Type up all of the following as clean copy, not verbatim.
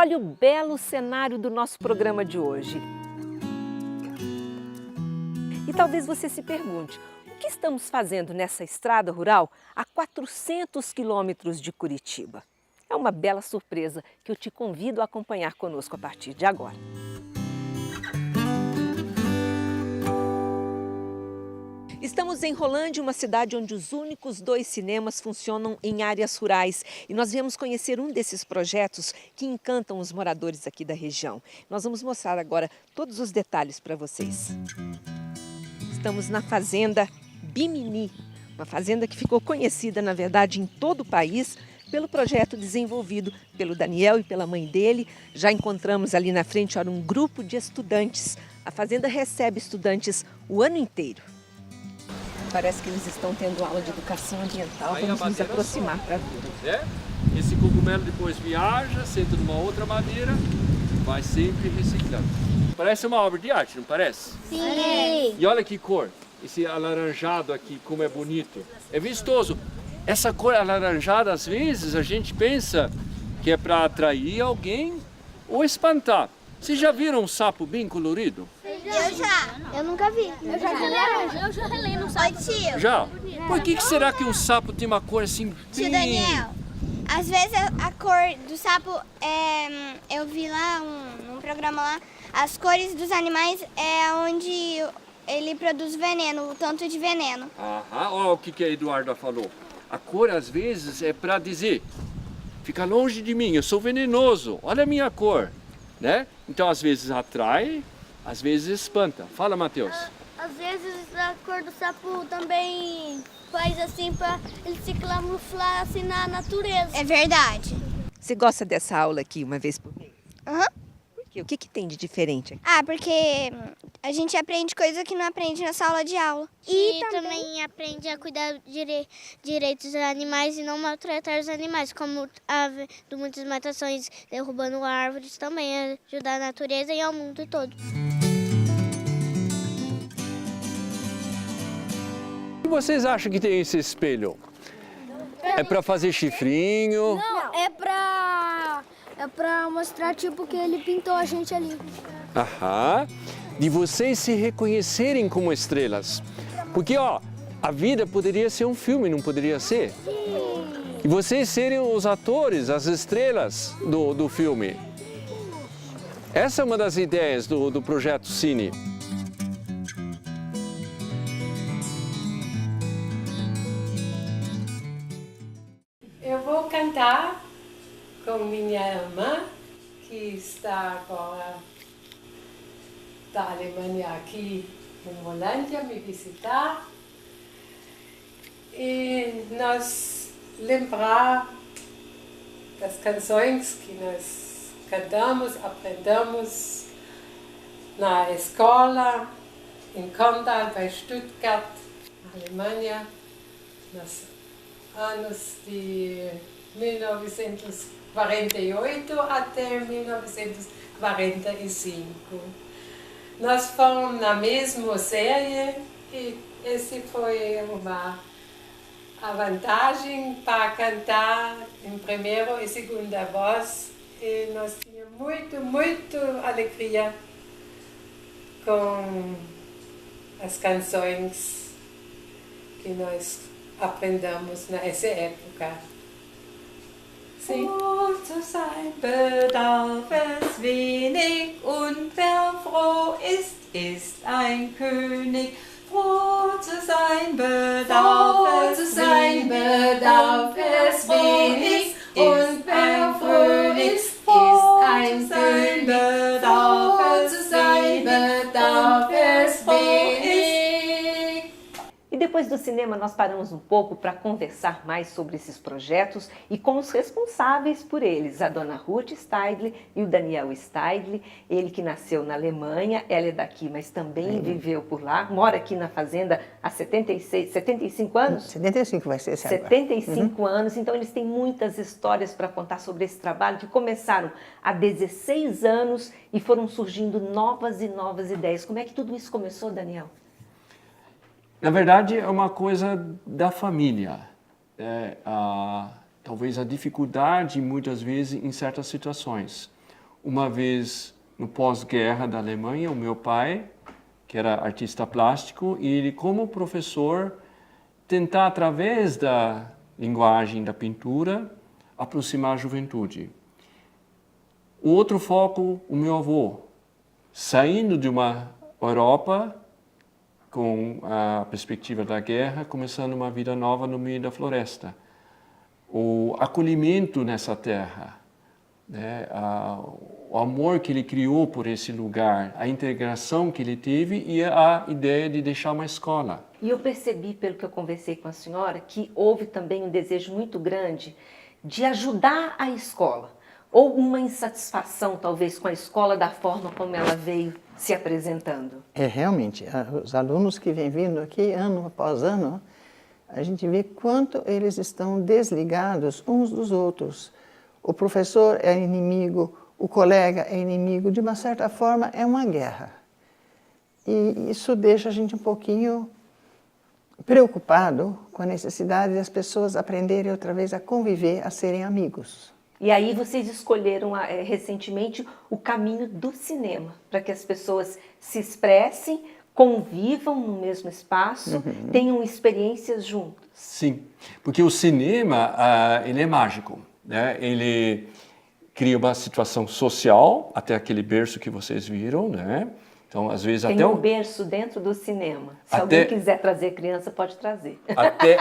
Olha o belo cenário do nosso programa de hoje. E talvez você se pergunte, o que estamos fazendo nessa estrada rural a 400 quilômetros de Curitiba? É uma bela surpresa que eu te convido a acompanhar conosco a partir de agora. Estamos em Rolândia, uma cidade onde os únicos 2 cinemas funcionam em áreas rurais. E nós viemos conhecer um desses projetos que encantam os moradores aqui da região. Nós vamos mostrar agora todos os detalhes para vocês. Estamos na fazenda Bimini, uma fazenda que ficou conhecida, na verdade, em todo o país pelo projeto desenvolvido pelo Daniel e pela mãe dele. Já encontramos ali na frente um grupo de estudantes. A fazenda recebe estudantes o ano inteiro. Parece que eles estão tendo aula de educação ambiental. Vamos nos aproximar para ver. Esse cogumelo depois viaja, senta numa outra madeira, vai sempre reciclando. Parece uma obra de arte, não parece? Sim! E olha que cor, esse alaranjado aqui, como é bonito. É vistoso. Essa cor alaranjada, às vezes, a gente pensa que é para atrair alguém ou espantar. Vocês já viram um sapo bem colorido? Eu já. Eu nunca vi. Eu já vi laranja. Eu já relei no sapo. Oi, tio. Já? Por que será que um sapo tem uma cor assim Tio bem... Daniel, às vezes a cor do sapo, eu vi lá num programa lá, as cores dos animais é onde ele produz veneno, o tanto de veneno. Aham, olha o que a Eduarda falou. A cor, às vezes, é para dizer, fica longe de mim, eu sou venenoso, olha a minha cor, né? Então, às vezes atrai, às vezes espanta. Fala, Matheus. Às vezes a cor do sapo também faz assim para ele se camuflar assim na natureza. É verdade. Você gosta dessa aula aqui uma vez por mês? Aham. Por quê? O que tem de diferente aqui? Ah, porque a gente aprende coisa que não aprende na sala de aula. E também aprende a cuidar direitos dos animais e não maltratar os animais, como havendo muitas matações, derrubando árvores, também ajudar a natureza e ao mundo todo. O que vocês acham que tem esse espelho? É para fazer chifrinho? Não, é pra mostrar tipo que ele pintou a gente ali. Aham. De vocês se reconhecerem como estrelas. Porque, ó, a vida poderia ser um filme, não poderia ser? Sim. E vocês serem os atores, as estrelas do filme. Essa é uma das ideias do projeto Cine. Eu vou cantar com minha irmã, que está agora da Alemanha aqui em Rolândia me visitar. E nós lembrar das canções que nós cantamos, aprendemos na escola, em Kondal, bei Stuttgart, na Alemanha, nos anos de 1948 até 1945. Nós fomos na mesma série e essa foi a vantagem para cantar em primeira e segunda voz. E nós tínhamos muito alegria com as canções que nós aprendemos nessa época. Sim. Froh zu sein bedarf es wenig, und wer froh ist, ist ein König. Froh zu sein bedarf es wenig, und wer froh ist ein König. Froh zu sein bedarf es wenig. E depois do cinema nós paramos um pouco para conversar mais sobre esses projetos e com os responsáveis por eles, a dona Ruth Steidle e o Daniel Steidle, ele que nasceu na Alemanha, ela é daqui, mas também viveu por lá, mora aqui na fazenda há 75 anos? 75 vai ser esse ano. 75 anos, então eles têm muitas histórias para contar sobre esse trabalho que começaram há 16 anos e foram surgindo novas e novas ideias. Como é que tudo isso começou, Daniel? Na verdade, é uma coisa da família. Talvez a dificuldade, muitas vezes, em certas situações. uma vez no pós-guerra da Alemanha, o meu pai, que era artista plástico, e ele, como professor, tentar, através da linguagem da pintura, aproximar a juventude. O outro foco, o meu avô, saindo de uma Europa com a perspectiva da guerra, começando uma vida nova no meio da floresta. O acolhimento nessa terra, né? O amor que ele criou por esse lugar, a integração que ele teve e a ideia de deixar uma escola. E eu percebi, pelo que eu conversei com a senhora, que houve também um desejo muito grande de ajudar a escola, ou uma insatisfação, talvez, com a escola da forma como ela veio se apresentando. Realmente, os alunos que vêm vindo aqui, ano após ano, a gente vê quanto eles estão desligados uns dos outros. O professor é inimigo, o colega é inimigo, de uma certa forma é uma guerra. E isso deixa a gente um pouquinho preocupado com a necessidade das pessoas aprenderem outra vez a conviver, a serem amigos. E aí vocês escolheram recentemente o caminho do cinema, para que as pessoas se expressem, convivam no mesmo espaço, tenham experiências juntas. Sim, porque o cinema, ele é mágico, né? Ele cria uma situação social, até aquele berço que vocês viram, né? Então, às vezes, Tem até um berço dentro do cinema. Se Até- alguém quiser trazer criança, pode trazer.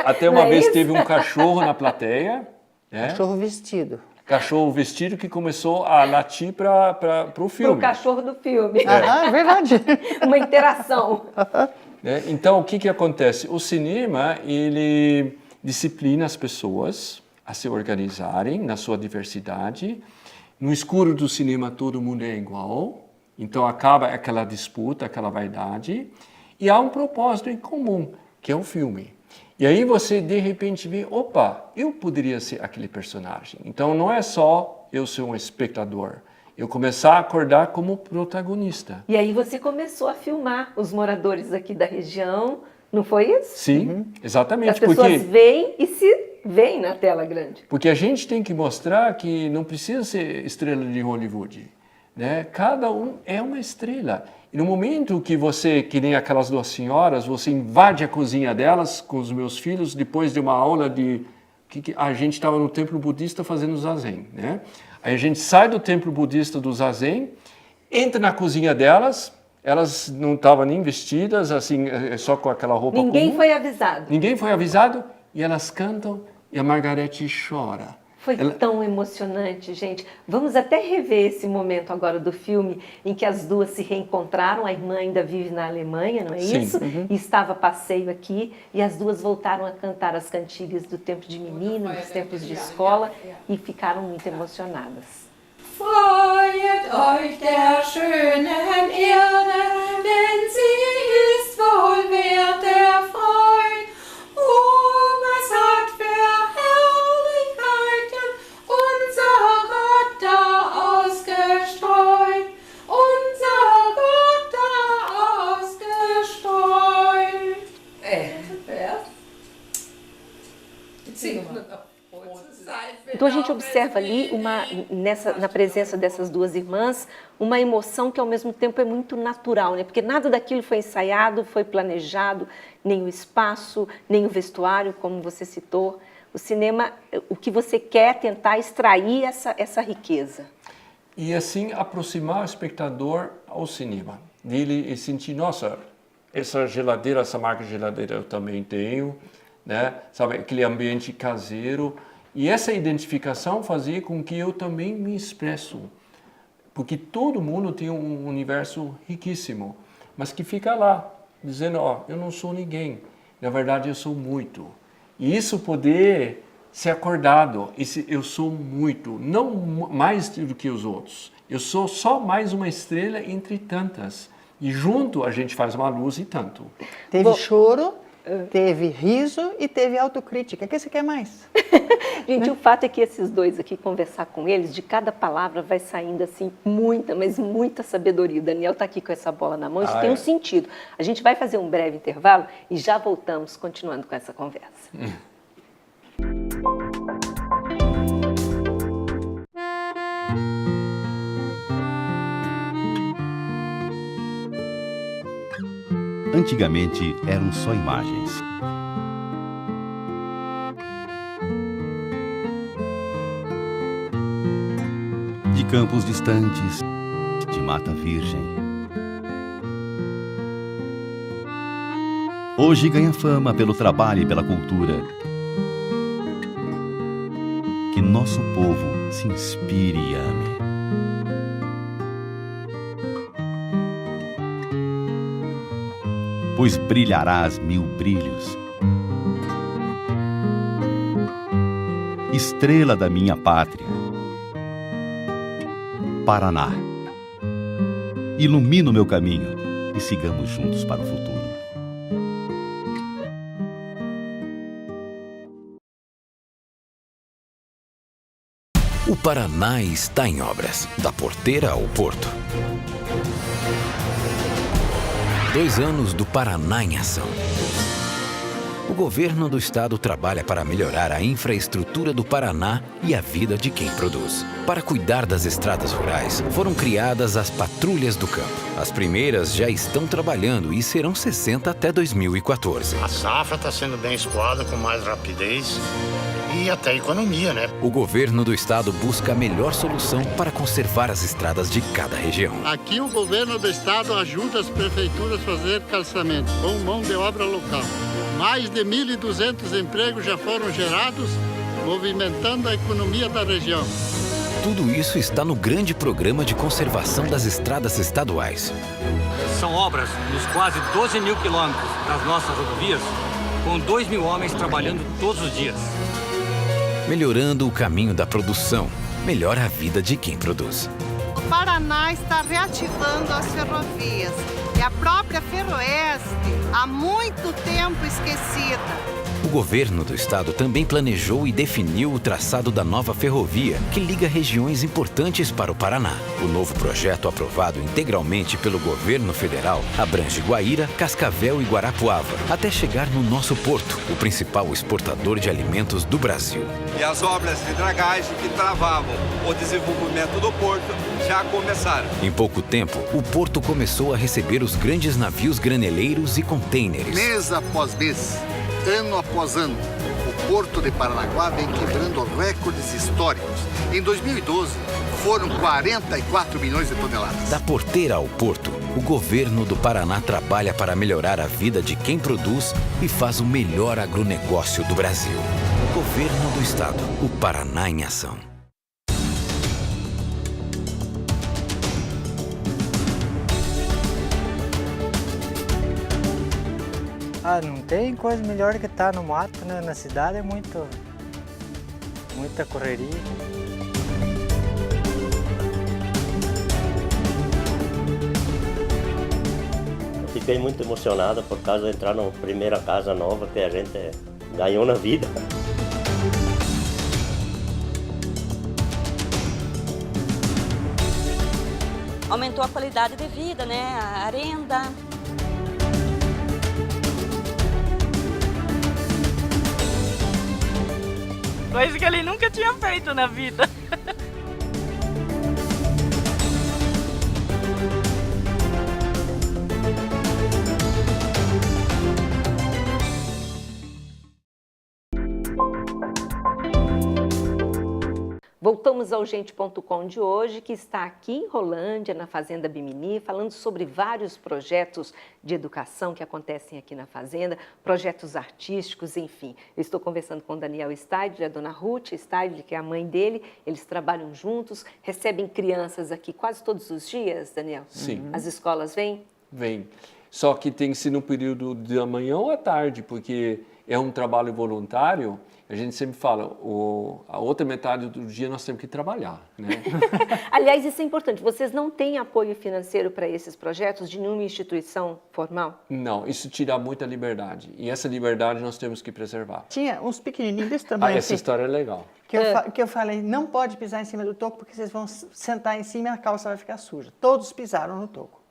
até Não uma é vez isso? teve um cachorro na plateia, né? Cachorro vestido. Cachorro vestido que começou a latir para o filme. Pro cachorro do filme. É verdade. Uma interação. Né? Então, o que acontece? O cinema, ele disciplina as pessoas a se organizarem na sua diversidade. No escuro do cinema, todo mundo é igual. Então, acaba aquela disputa, aquela vaidade. E há um propósito em comum, que é o filme. E aí você, de repente, vê, opa, eu poderia ser aquele personagem. Então, não é só eu ser um espectador. Eu começar a acordar como protagonista. E aí você começou a filmar os moradores aqui da região, não foi isso? Sim, exatamente. As pessoas veem e se veem na tela grande. Porque a gente tem que mostrar que não precisa ser estrela de Hollywood, né? Cada um é uma estrela. E no momento que você, que nem aquelas duas senhoras, você invade a cozinha delas com os meus filhos, depois de uma aula de... a gente estava no templo budista fazendo zazen, né? Aí a gente sai do templo budista do zazen, entra na cozinha delas, elas não estavam nem vestidas, assim, só com aquela roupa Ninguém comum. foi avisado. Ninguém foi avisado e elas cantam e a Margarete chora. Foi tão emocionante, gente. Vamos até rever esse momento agora do filme em que as duas se reencontraram. A irmã ainda vive na Alemanha, não é Sim. isso? E estava a passeio aqui e as duas voltaram a cantar as cantigas do tempo de menino, dos tempos de escola e ficaram muito emocionadas. Freuet euch der schönen Erde, denn sie ist wohl wert der Freud. Es hat für Herrlichkeiten unser Gott da ausgestreut, unser Gott da ausgestreut. Então a gente observa ali na presença dessas duas irmãs uma emoção que ao mesmo tempo é muito natural, né? Porque nada daquilo foi ensaiado, foi planejado, nem o espaço, nem o vestuário, como você citou. O cinema, o que você quer é tentar extrair essa riqueza. E assim aproximar o espectador ao cinema, dele e sentir, nossa, essa geladeira, essa marca de geladeira eu também tenho, né? Sabe, aquele ambiente caseiro. E essa identificação fazia com que eu também me expresso. Porque todo mundo tem um universo riquíssimo, mas que fica lá, dizendo, ó, eu não sou ninguém. Na verdade, eu sou muito. E isso poder ser acordado, eu sou muito, não mais do que os outros. Eu sou só mais uma estrela entre tantas. E junto a gente faz uma luz e tanto. Teve choro, teve riso e teve autocrítica. O que você quer mais? Gente, o fato é que esses dois aqui, conversar com eles, de cada palavra vai saindo assim muita, mas muita sabedoria. O Daniel está aqui com essa bola na mão, isso tem um sentido. A gente vai fazer um breve intervalo e já voltamos continuando com essa conversa. antigamente eram só imagens. De campos distantes, de mata virgem. Hoje ganha fama pelo trabalho e pela cultura. Que nosso povo se inspire e ame. Pois brilharás mil brilhos. Estrela da minha pátria, Paraná. Ilumina o meu caminho e sigamos juntos para o futuro. O Paraná está em obras, da porteira ao porto. 2 anos do Paraná em ação. O governo do estado trabalha para melhorar a infraestrutura do Paraná e a vida de quem produz. Para cuidar das estradas rurais, foram criadas as patrulhas do campo. As primeiras já estão trabalhando e serão 60 até 2014. A safra está sendo bem escoada, com mais rapidez e até economia, né? O governo do estado busca a melhor solução para conservar as estradas de cada região. Aqui o governo do estado ajuda as prefeituras a fazer calçamento com mão de obra local. Mais de 1.200 empregos já foram gerados, movimentando a economia da região. Tudo isso está no grande programa de conservação das estradas estaduais. São obras nos quase 12 mil quilômetros das nossas rodovias, com 2 mil homens trabalhando todos os dias. Melhorando o caminho da produção, melhora a vida de quem produz. O Paraná está reativando as ferrovias e a própria Ferroeste, há muito tempo esquecida. O governo do estado também planejou e definiu o traçado da nova ferrovia, que liga regiões importantes para o Paraná. O novo projeto, aprovado integralmente pelo governo federal, abrange Guaíra, Cascavel e Guarapuava, até chegar no nosso porto, o principal exportador de alimentos do Brasil. E as obras de dragagem que travavam o desenvolvimento do porto já começaram. Em pouco tempo, o porto começou a receber os grandes navios graneleiros e contêineres. Mês após mês, ano após ano, o Porto de Paranaguá vem quebrando recordes históricos. Em 2012, foram 44 milhões de toneladas. Da porteira ao porto, o governo do Paraná trabalha para melhorar a vida de quem produz e faz o melhor agronegócio do Brasil. Governo do Estado, o Paraná em ação. Ah, não tem coisa melhor que estar no mato, né? Na cidade é muita correria. Eu fiquei muito emocionado por causa de entrar na primeira casa nova que a gente ganhou na vida. Aumentou a qualidade de vida, né? A renda. Coisa que ele nunca tinha feito na vida. Voltamos ao Gente.com de hoje, que está aqui em Rolândia, na Fazenda Bimini, falando sobre vários projetos de educação que acontecem aqui na Fazenda, projetos artísticos, enfim. Eu estou conversando com o Daniel Stadler, a dona Ruth Stadler, que é a mãe dele. Eles trabalham juntos, recebem crianças aqui quase todos os dias, Daniel? Sim. As escolas vêm? Vêm. Só que tem que ser no período da manhã ou à tarde, porque é um trabalho voluntário. A gente sempre fala, a outra metade do dia nós temos que trabalhar, né? Aliás, isso é importante. Vocês não têm apoio financeiro para esses projetos de nenhuma instituição formal? Não, isso tira muita liberdade. E essa liberdade nós temos que preservar. Tinha uns pequenininhos desse tamanho. Essa história é legal. Que eu falei, não pode pisar em cima do toco, porque vocês vão sentar em cima e a calça vai ficar suja. Todos pisaram no toco.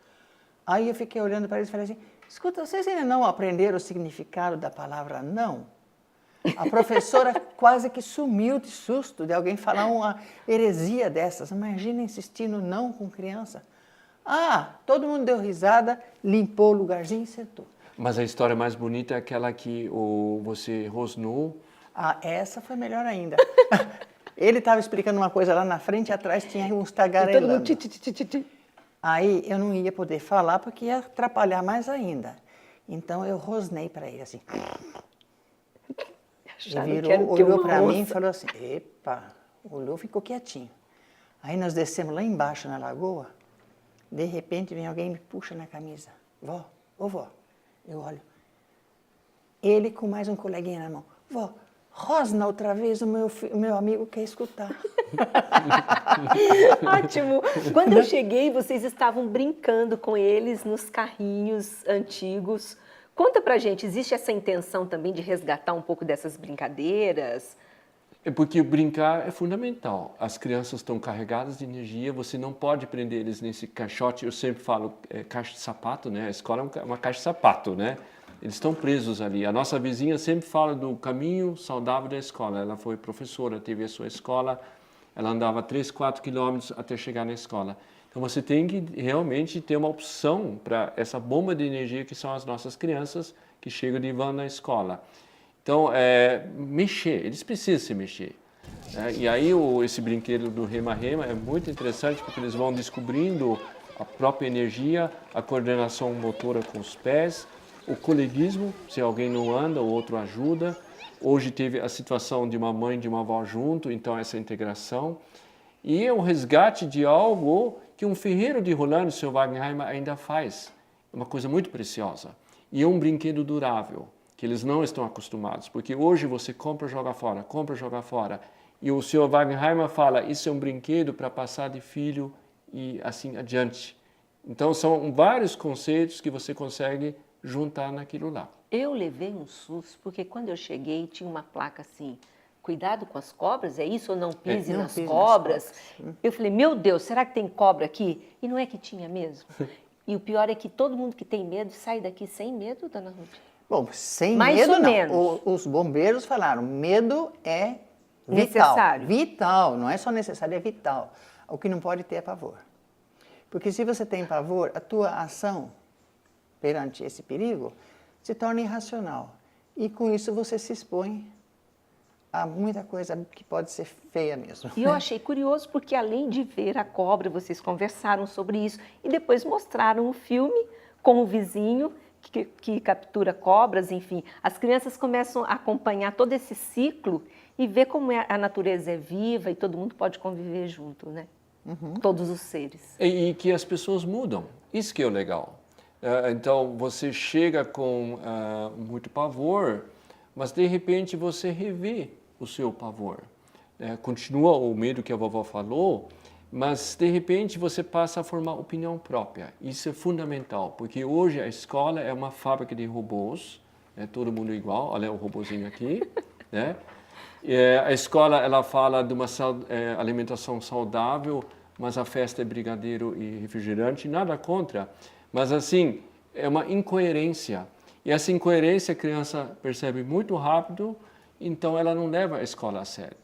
Aí eu fiquei olhando para eles e falei assim, escuta, vocês ainda não aprenderam o significado da palavra não? A professora quase que sumiu de susto de alguém falar uma heresia dessas. Imagina insistir no não com criança. Ah, todo mundo deu risada, limpou o lugarzinho e sentou. Mas a história mais bonita é aquela que você rosnou. Ah, essa foi melhor ainda. Ele estava explicando uma coisa lá na frente e atrás tinha uns tagarelando. Aí eu não ia poder falar porque ia atrapalhar mais ainda. Então eu rosnei para ele assim. Ele virou, olhou para mim e falou assim, epa, olhou, ficou quietinho. Aí nós descemos lá embaixo na lagoa, de repente vem alguém e me puxa na camisa. Vó, ô vó, eu olho. Ele com mais um coleguinha na mão. Vó, rosna outra vez, o meu amigo quer escutar. Ótimo! Quando eu cheguei, vocês estavam brincando com eles nos carrinhos antigos. Conta pra gente, existe essa intenção também de resgatar um pouco dessas brincadeiras? É porque brincar é fundamental. As crianças estão carregadas de energia, você não pode prender eles nesse caixote. Eu sempre falo, caixa de sapato, né? A escola é uma caixa de sapato, né? Eles estão presos ali. A nossa vizinha sempre fala do caminho saudável da escola. Ela foi professora, teve a sua escola, ela andava 3, 4 quilômetros até chegar na escola. Então você tem que realmente ter uma opção para essa bomba de energia que são as nossas crianças que chegam de van na escola. Então, mexer, eles precisam se mexer. E aí esse brinquedo do rema-rema é muito interessante porque eles vão descobrindo a própria energia, a coordenação motora com os pés, o coleguismo, se alguém não anda, o outro ajuda. Hoje teve a situação de uma mãe e de uma avó junto, então essa integração. E é um resgate de algo que um ferreiro de Rolândia, o Sr. Wagenheimer, ainda faz. É uma coisa muito preciosa. E é um brinquedo durável, que eles não estão acostumados. Porque hoje você compra e joga fora, compra e joga fora. E o Sr. Wagenheimer fala, isso é um brinquedo para passar de filho e assim adiante. Então são vários conceitos que você consegue juntar naquilo lá. Eu levei um susto, porque quando eu cheguei tinha uma placa assim, cuidado com as cobras, é isso ou não pise nas cobras? Eu falei, meu Deus, será que tem cobra aqui? E não é que tinha mesmo. E o pior é que todo mundo que tem medo sai daqui sem medo, dona Ruth. Bom, sem Mais medo ou não. menos. Os bombeiros falaram, medo é vital. Necessário. Vital, não é só necessário, é vital. O que não pode ter é pavor. Porque se você tem pavor, a tua ação perante esse perigo se torna irracional. E com isso você se expõe a muita coisa que pode ser feia mesmo. E eu achei curioso porque além de ver a cobra, vocês conversaram sobre isso e depois mostraram o filme com o vizinho que captura cobras, enfim. As crianças começam a acompanhar todo esse ciclo e ver como a natureza é viva e todo mundo pode conviver junto, né? Todos os seres. E que as pessoas mudam. Isso que é o legal. Então, você chega com muito pavor, mas de repente você revê o seu pavor. Continua o medo que a vovó falou, mas de repente você passa a formar opinião própria. Isso é fundamental, porque hoje a escola é uma fábrica de robôs, todo mundo igual, olha o robôzinho aqui, né? A escola ela fala de uma alimentação saudável, mas a festa é brigadeiro e refrigerante, nada contra. Mas assim, é uma incoerência. E essa incoerência a criança percebe muito rápido, então ela não leva a escola a sério.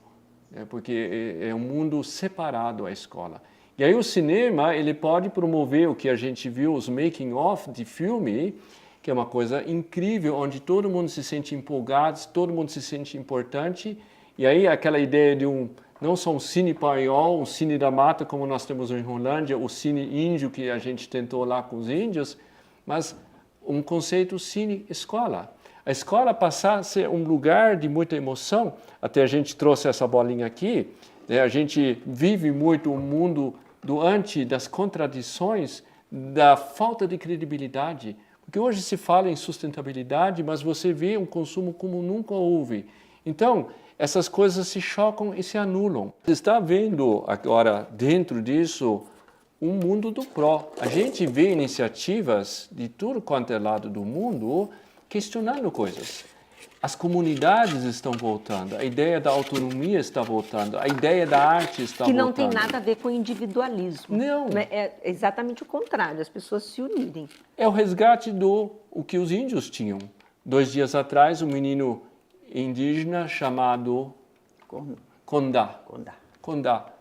Porque é um mundo separado a escola. E aí o cinema, ele pode promover o que a gente viu, os making-of de filme, que é uma coisa incrível, onde todo mundo se sente empolgado, todo mundo se sente importante. E aí aquela ideia de não só um cine paiol, um cine da mata, como nós temos em Rolândia, o cine índio que a gente tentou lá com os índios, mas um conceito cine-escola. A escola passar a ser um lugar de muita emoção, até a gente trouxe essa bolinha aqui, né? A gente vive muito o mundo das contradições, da falta de credibilidade, porque hoje se fala em sustentabilidade, mas você vê um consumo como nunca houve. Então, essas coisas se chocam e se anulam. Você está vendo agora, dentro disso, um mundo do pró. A gente vê iniciativas de tudo quanto é lado do mundo questionando coisas. As comunidades estão voltando, a ideia da autonomia está voltando, a ideia da arte está voltando. Que não tem nada a ver com individualismo. Não. É exatamente o contrário, as pessoas se unirem. É o resgate o que os índios tinham. 2 dias atrás, um menino indígena chamado Condá.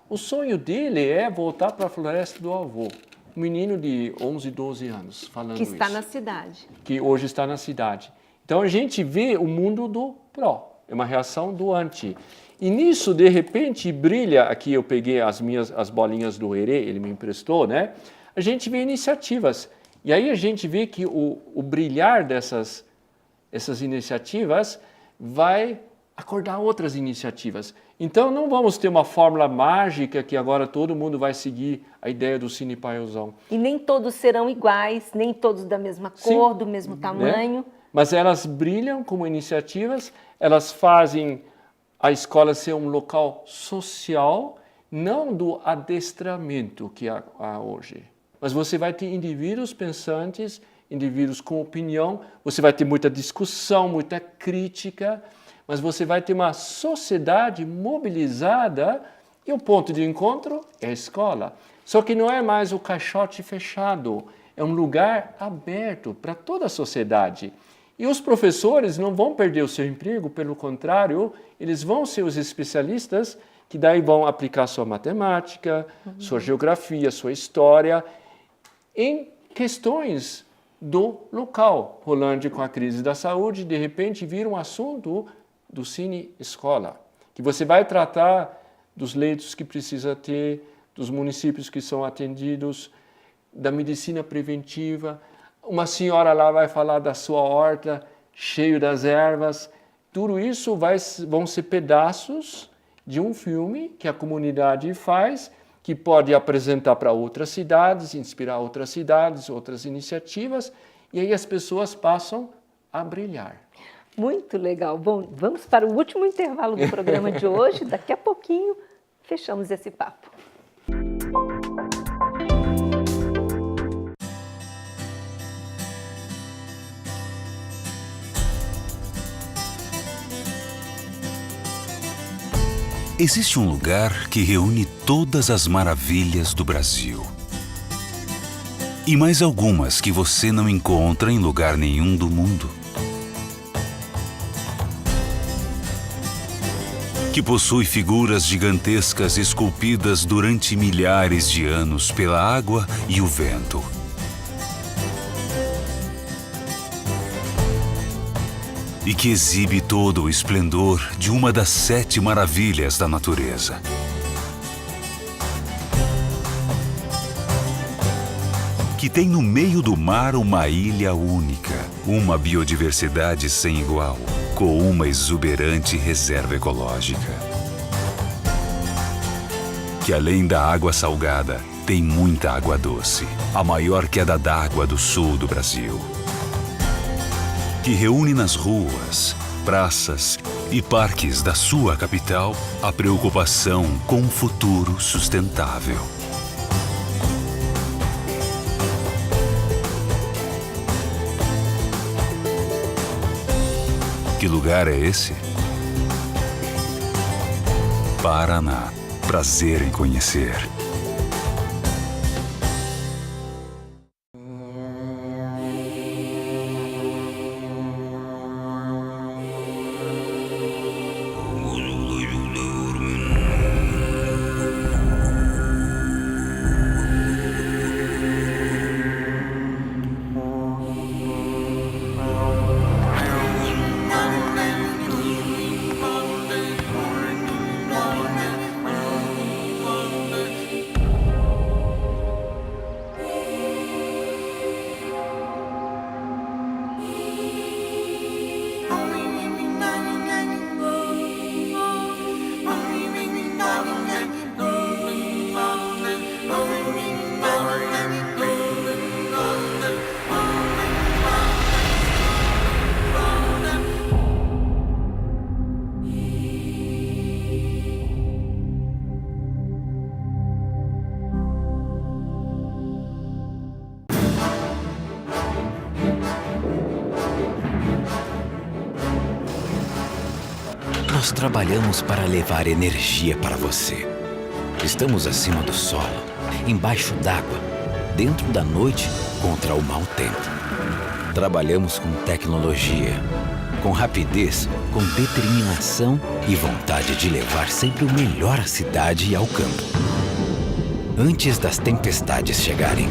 O sonho dele é voltar para a floresta do avô. um menino de 11, 12 anos falando isso. Que está na cidade. Que hoje está na cidade. Então a gente vê o mundo do pró, é uma reação do anti. E nisso, de repente, brilha, aqui eu peguei as bolinhas do Herê, ele me emprestou, né? A gente vê iniciativas. E aí a gente vê que o brilhar essas iniciativas vai acordar outras iniciativas. Então não vamos ter uma fórmula mágica que agora todo mundo vai seguir a ideia do Cine Paiozão. E nem todos serão iguais, nem todos da mesma cor, do mesmo tamanho. Né? Mas elas brilham como iniciativas, elas fazem a escola ser um local social, não do adestramento que há hoje. Mas você vai ter indivíduos pensantes, indivíduos com opinião, você vai ter muita discussão, muita crítica, mas você vai ter uma sociedade mobilizada e o ponto de encontro é a escola. Só que não é mais o caixote fechado, é um lugar aberto para toda a sociedade. E os professores não vão perder o seu emprego, pelo contrário, eles vão ser os especialistas que daí vão aplicar sua matemática, sua geografia, sua história, em questões do local. Rolândia com a crise da saúde, de repente vira um assunto do Cine Escola, que você vai tratar dos leitos que precisa ter, dos municípios que são atendidos, da medicina preventiva. Uma senhora lá vai falar da sua horta, cheio das ervas. Tudo isso vão ser pedaços de um filme que a comunidade faz, que pode apresentar para outras cidades, inspirar outras cidades, outras iniciativas, e aí as pessoas passam a brilhar. Muito legal. Bom, vamos para o último intervalo do programa de hoje. Daqui a pouquinho, fechamos esse papo. Existe um lugar que reúne todas as maravilhas do Brasil. E mais algumas que você não encontra em lugar nenhum do mundo. Que possui figuras gigantescas esculpidas durante milhares de anos pela água e o vento. E que exibe todo o esplendor de uma das 7 maravilhas da natureza. Que tem no meio do mar uma ilha única, uma biodiversidade sem igual, com uma exuberante reserva ecológica. Que além da água salgada, tem muita água doce, a maior queda d'água do sul do Brasil. Que reúne nas ruas, praças e parques da sua capital a preocupação com um futuro sustentável. Que lugar é esse? Paraná. Prazer em conhecer. Nós trabalhamos para levar energia para você. Estamos acima do solo, embaixo d'água, dentro da noite contra o mau tempo. Trabalhamos com tecnologia, com rapidez, com determinação e vontade de levar sempre o melhor à cidade e ao campo. Antes das tempestades chegarem,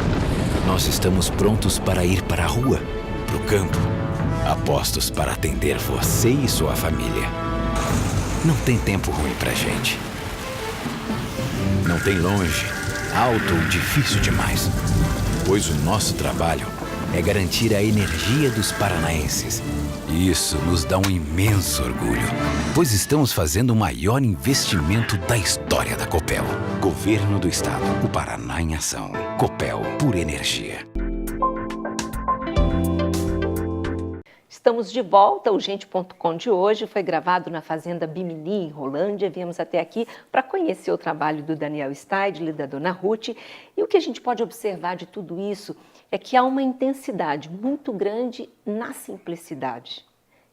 nós estamos prontos para ir para a rua, para o campo, apostos para atender você e sua família. Não tem tempo ruim pra gente. Não tem longe, alto ou difícil demais, pois o nosso trabalho é garantir a energia dos paranaenses. E isso nos dá um imenso orgulho, pois estamos fazendo o maior investimento da história da Copel. Governo do Estado, o Paraná em Ação. Copel, por energia. Estamos de volta, o Gente.com de hoje foi gravado na Fazenda Bimini, em Rolândia. Viemos até aqui para conhecer o trabalho do Daniel Steidl e da Dona Ruth. E o que a gente pode observar de tudo isso é que há uma intensidade muito grande na simplicidade.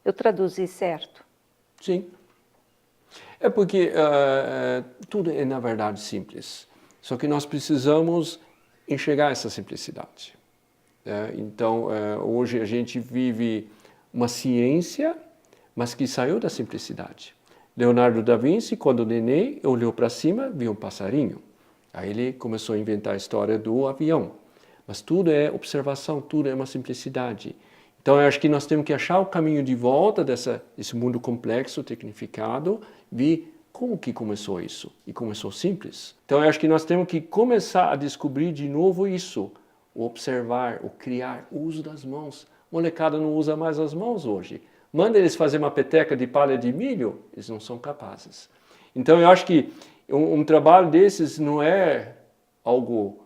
Eu traduzi certo? Sim. É porque tudo é, na verdade, simples. Só que nós precisamos enxergar essa simplicidade. Então, hoje a gente vive uma ciência, mas que saiu da simplicidade. Leonardo da Vinci, quando neném, olhou para cima, viu um passarinho. Aí ele começou a inventar a história do avião. Mas tudo é observação, tudo é uma simplicidade. Então, eu acho que nós temos que achar o caminho de volta desse mundo complexo, tecnificado, ver como que começou isso. E começou simples. Então, eu acho que nós temos que começar a descobrir de novo isso. O observar, o criar, o uso das mãos. A molecada não usa mais as mãos hoje. Manda eles fazer uma peteca de palha de milho, eles não são capazes. Então, eu acho que um trabalho desses não é algo...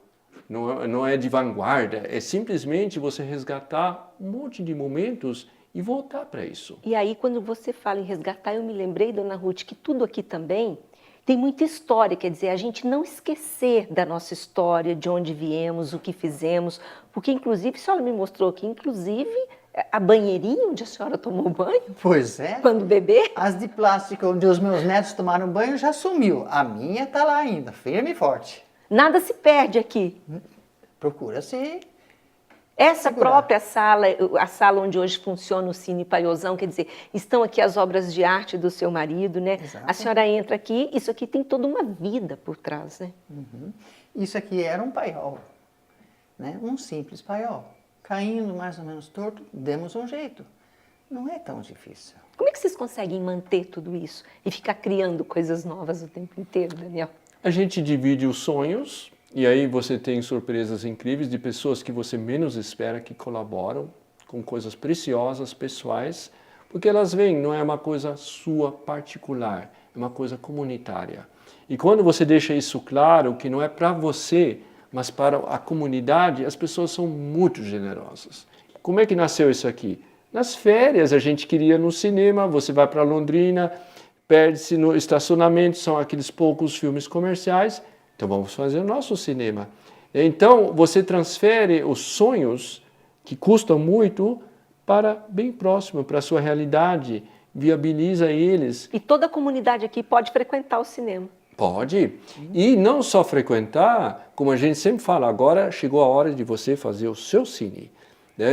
Não é de vanguarda, é simplesmente você resgatar um monte de momentos e voltar para isso. E aí, quando você fala em resgatar, eu me lembrei, Dona Ruth, que tudo aqui também tem muita história, quer dizer, a gente não esquecer da nossa história, de onde viemos, o que fizemos, porque inclusive, a senhora me mostrou aqui, inclusive, a banheirinha onde a senhora tomou banho. Pois é. Quando bebê. As de plástico onde os meus netos tomaram banho já sumiu. A minha está lá ainda, firme e forte. Nada se perde aqui. Procura-se. Essa própria sala, a sala onde hoje funciona o Cine Paiozão, quer dizer, estão aqui as obras de arte do seu marido, né? Exato. A senhora entra aqui, isso aqui tem toda uma vida por trás, né? Uhum. Isso aqui era um paiol, né? Um simples paiol. Caindo mais ou menos torto, demos um jeito. Não é tão difícil. Como é que vocês conseguem manter tudo isso e ficar criando coisas novas o tempo inteiro, Daniel? A gente divide os sonhos e aí você tem surpresas incríveis de pessoas que você menos espera que colaboram com coisas preciosas, pessoais, porque elas veem, não é uma coisa sua particular, é uma coisa comunitária. E quando você deixa isso claro, que não é para você, mas para a comunidade, as pessoas são muito generosas. Como é que nasceu isso aqui? Nas férias a gente queria ir no cinema, você vai para Londrina, perde-se no estacionamento, são aqueles poucos filmes comerciais, então vamos fazer o nosso cinema. Então você transfere os sonhos, que custam muito, para bem próximo, para a sua realidade, viabiliza eles. E toda a comunidade aqui pode frequentar o cinema. Pode. E não só frequentar, como a gente sempre fala, agora chegou a hora de você fazer o seu cine.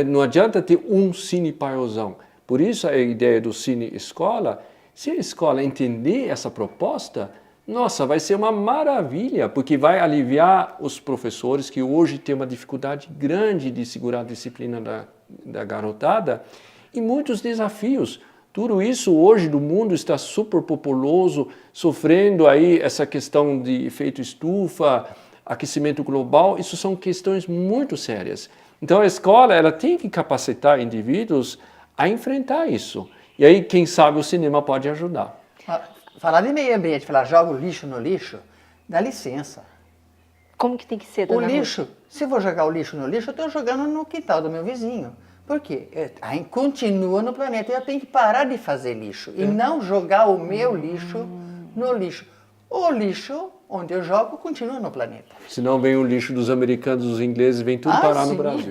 Não adianta ter um Cine Paiozão. Por isso a ideia do Cine Escola. Se a escola entender essa proposta, nossa, vai ser uma maravilha, porque vai aliviar os professores que hoje têm uma dificuldade grande de segurar a disciplina da garotada e muitos desafios. Tudo isso hoje do mundo está super populoso, sofrendo aí essa questão de efeito estufa, aquecimento global, isso são questões muito sérias. Então a escola ela tem que capacitar indivíduos a enfrentar isso. E aí, quem sabe, o cinema pode ajudar. Falar de meio ambiente, falar joga o lixo no lixo, dá licença. Como que tem que ser, Dona Ruth? O lixo, se eu vou jogar o lixo no lixo, eu estou jogando no quintal do meu vizinho. Por quê? Aí continua no planeta, eu tenho que parar de fazer lixo e não jogar o meu lixo no lixo. O lixo onde eu jogo continua no planeta. Senão vem o lixo dos americanos, dos ingleses, vem tudo parar no Brasil.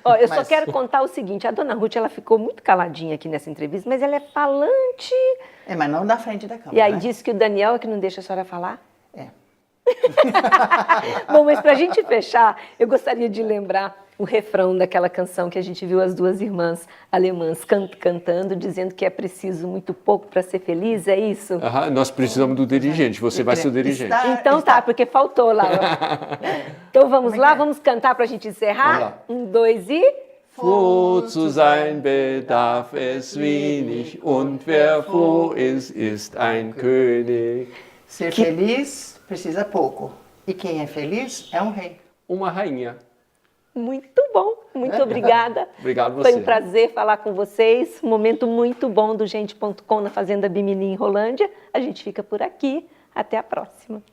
Ó, eu só quero contar o seguinte, a Dona Ruth ela ficou muito caladinha aqui nessa entrevista, mas ela é falante. Mas não na frente da câmera. E aí disse que o Daniel é que não deixa a senhora falar? É. Bom, mas para a gente fechar, eu gostaria de lembrar o refrão daquela canção que a gente viu as duas irmãs alemãs cantando, dizendo que é preciso muito pouco para ser feliz, é isso? Nós precisamos do dirigente, você vai ser o dirigente. Então tá, porque faltou lá. Então vamos lá, vamos cantar para a gente encerrar? 1, 2 e... Froh zu sein bedarf es wenig, und wer froh ist ein König. Ser feliz precisa pouco, e quem é feliz é um rei. Uma rainha. Muito bom, muito obrigada. Obrigado você. Foi um prazer falar com vocês, um momento muito bom do Gente.com na Fazenda Bimini em Rolândia. A gente fica por aqui, até a próxima.